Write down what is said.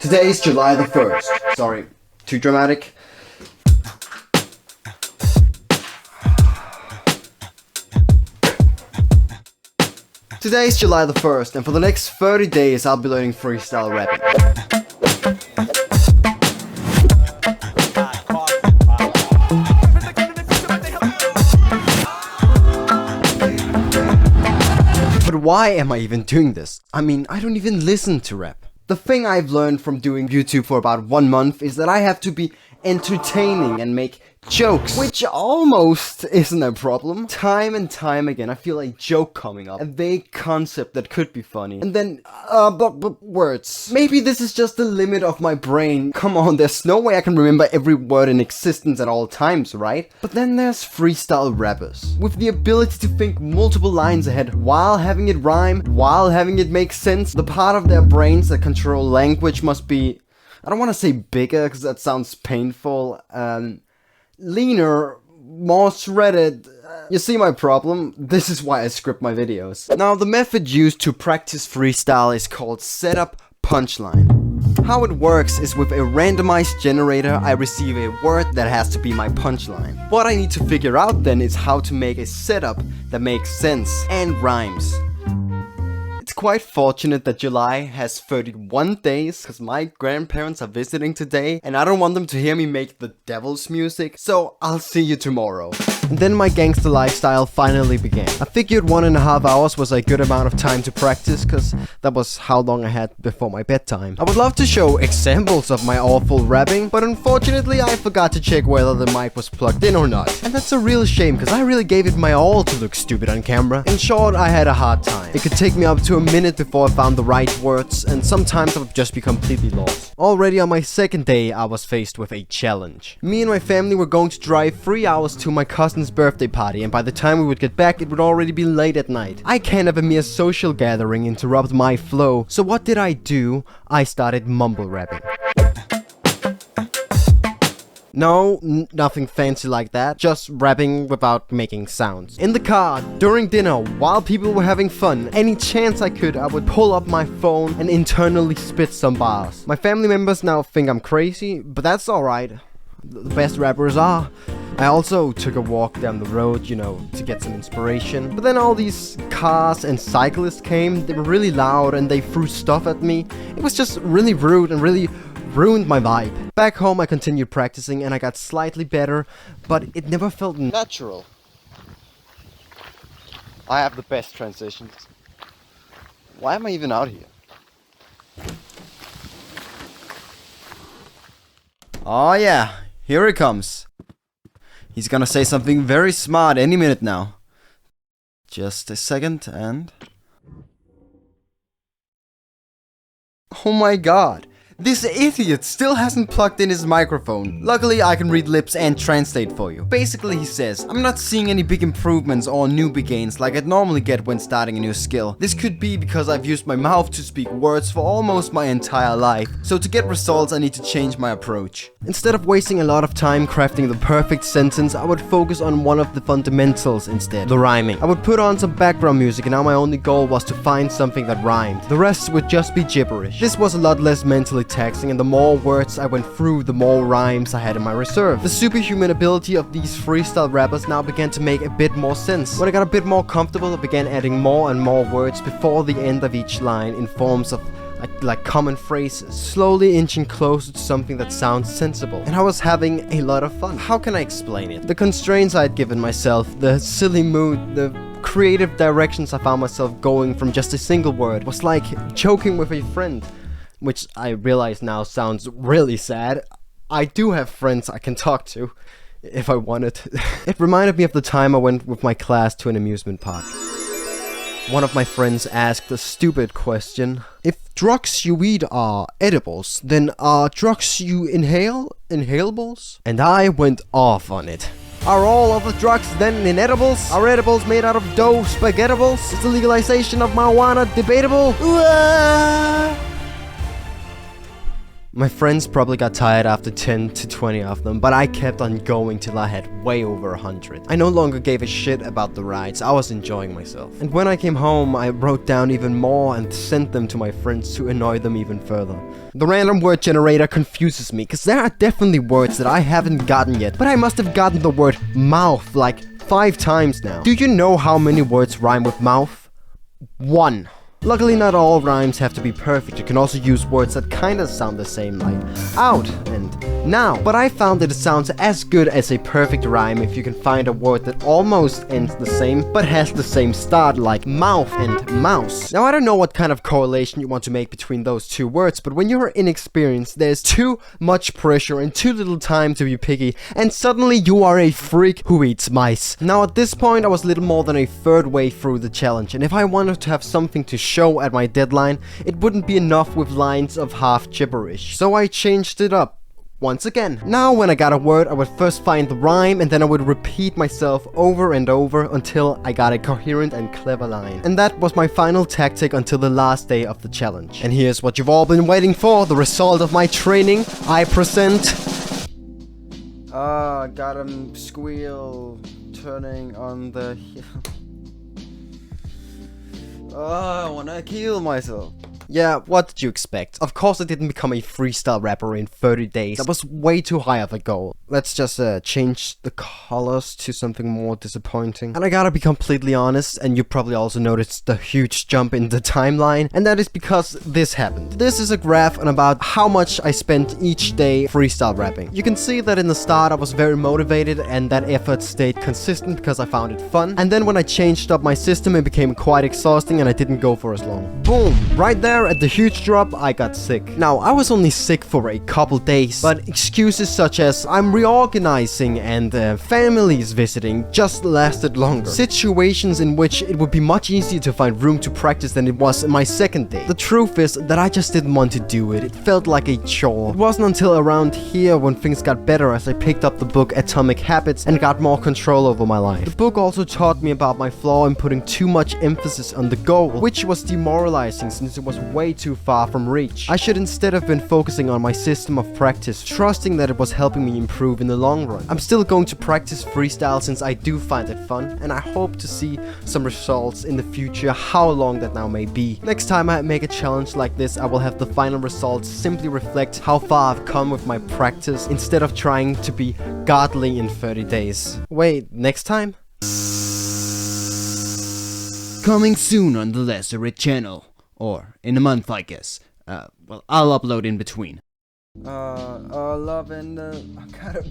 Today is July the 1st. Sorry, too dramatic. Today is July the 1st, and for the next 30 days I'll be learning freestyle rapping. But why am I even doing this? I mean, I don't even listen to rap. The thing I've learned from doing YouTube for about 1 month is that I have to be entertaining and make jokes, which almost isn't a problem. Time and time again, I feel like joke coming up, a vague concept that could be funny, and then, but words. Maybe this is just the limit of my brain. Come on, there's no way I can remember every word in existence at all times, right? But then there's freestyle rappers, with the ability to think multiple lines ahead while having it rhyme, while having it make sense. The part of their brains that control language must be, I don't want to say bigger, because that sounds painful, leaner, more shredded. You see my problem? This is why I script my videos. Now, the method used to practice freestyle is called setup punchline. How it works is with a randomized generator, I receive a word that has to be my punchline. What I need to figure out then is how to make a setup that makes sense and rhymes. It's quite fortunate that July has 31 days, because my grandparents are visiting today, and I don't want them to hear me make the devil's music, so I'll see you tomorrow. And then my gangster lifestyle finally began. I figured 1.5 hours was a good amount of time to practice, because that was how long I had before my bedtime. I would love to show examples of my awful rapping, but unfortunately I forgot to check whether the mic was plugged in or not. And that's a real shame, because I really gave it my all to look stupid on camera. In short, I had a hard time. It could take me up to a minute before I found the right words, and sometimes I would just be completely lost. Already on my second day, I was faced with a challenge. Me and my family were going to drive 3 hours to my cousin's birthday party, and by the time we would get back, it would already be late at night. I can't have a mere social gathering interrupt my flow, so what did I do? I started mumble rapping. No, nothing fancy like that, just rapping without making sounds. In the car, during dinner, while people were having fun, any chance I could, I would pull up my phone and internally spit some bars. My family members now think I'm crazy, but that's alright. The best rappers are. I also took a walk down the road, you know, to get some inspiration. But then all these cars and cyclists came, they were really loud and they threw stuff at me. It was just really rude and really ruined my vibe. Back home I continued practicing and I got slightly better, but it never felt natural. I have the best transitions. Why am I even out here? Oh yeah, here he comes. He's gonna say something very smart any minute now. Just a second and... Oh my god! This idiot still hasn't plugged in his microphone. Luckily, I can read lips and translate for you. Basically, he says, I'm not seeing any big improvements or newbie gains like I'd normally get when starting a new skill. This could be because I've used my mouth to speak words for almost my entire life. So to get results, I need to change my approach. Instead of wasting a lot of time crafting the perfect sentence, I would focus on one of the fundamentals instead, the rhyming. I would put on some background music and now my only goal was to find something that rhymed. The rest would just be gibberish. This was a lot less mentally taxing, and the more words I went through, the more rhymes I had in my reserve. The superhuman ability of these freestyle rappers now began to make a bit more sense. When I got a bit more comfortable, I began adding more and more words before the end of each line in forms of like common phrases, slowly inching closer to something that sounds sensible. And I was having a lot of fun. How can I explain it? The constraints I had given myself, the silly mood, the creative directions I found myself going from just a single word was like joking with a friend. Which I realize now sounds really sad. I do have friends I can talk to, if I wanted. It reminded me of the time I went with my class to an amusement park. One of my friends asked a stupid question. If drugs you eat are edibles, then are drugs you inhale inhalables? And I went off on it. Are all of the drugs then inedibles? Are edibles made out of dough spaghettibles? Is the legalization of marijuana debatable? My friends probably got tired after 10 to 20 of them, but I kept on going till I had way over 100. I no longer gave a shit about the rides, I was enjoying myself. And when I came home, I wrote down even more and sent them to my friends to annoy them even further. The random word generator confuses me, cause there are definitely words that I haven't gotten yet, but I must have gotten the word mouth like 5 times now. Do you know how many words rhyme with mouth? 1. Luckily, not all rhymes have to be perfect. You can also use words that kinda sound the same, like out and now. But I found that it sounds as good as a perfect rhyme if you can find a word that almost ends the same, but has the same start, like mouth and mouse. Now, I don't know what kind of correlation you want to make between those two words, but when you're inexperienced, there's too much pressure and too little time to be picky, and suddenly you are a freak who eats mice. Now, at this point, I was little more than a third way through the challenge, and if I wanted to have something to show at my deadline, it wouldn't be enough with lines of half gibberish. So I changed it up once again. Now when I got a word, I would first find the rhyme and then I would repeat myself over and over until I got a coherent and clever line. And that was my final tactic until the last day of the challenge. And here's what you've all been waiting for, the result of my training. I present... got him squeal turning on the... I wanna kill myself. Yeah, what did you expect? Of course I didn't become a freestyle rapper in 30 days. That was way too high of a goal. Let's just change the colors to something more disappointing. And I gotta be completely honest, and you probably also noticed the huge jump in the timeline, and that is because this happened. This is a graph on about how much I spent each day freestyle rapping. You can see that in the start I was very motivated and that effort stayed consistent because I found it fun. And then when I changed up my system, it became quite exhausting and I didn't go for as long. Boom! Right there at the huge drop, I got sick. Now, I was only sick for a couple days, but excuses such as I'm reorganizing and families visiting just lasted longer. Situations in which it would be much easier to find room to practice than it was in my second day. The truth is that I just didn't want to do it. It felt like a chore. It wasn't until around here when things got better as I picked up the book Atomic Habits and got more control over my life. The book also taught me about my flaw in putting too much emphasis on the goal, which was demoralizing since it was way too far from reach. I should instead have been focusing on my system of practice, trusting that it was helping me improve in the long run. I'm still going to practice freestyle since I do find it fun, and I hope to see some results in the future, how long that now may be. Next time I make a challenge like this, I will have the final results simply reflect how far I've come with my practice instead of trying to be godly in 30 days. Wait, next time? Coming soon on the Lesser channel. Or in a month, I guess. Well, I'll upload in between. Love and I gotta...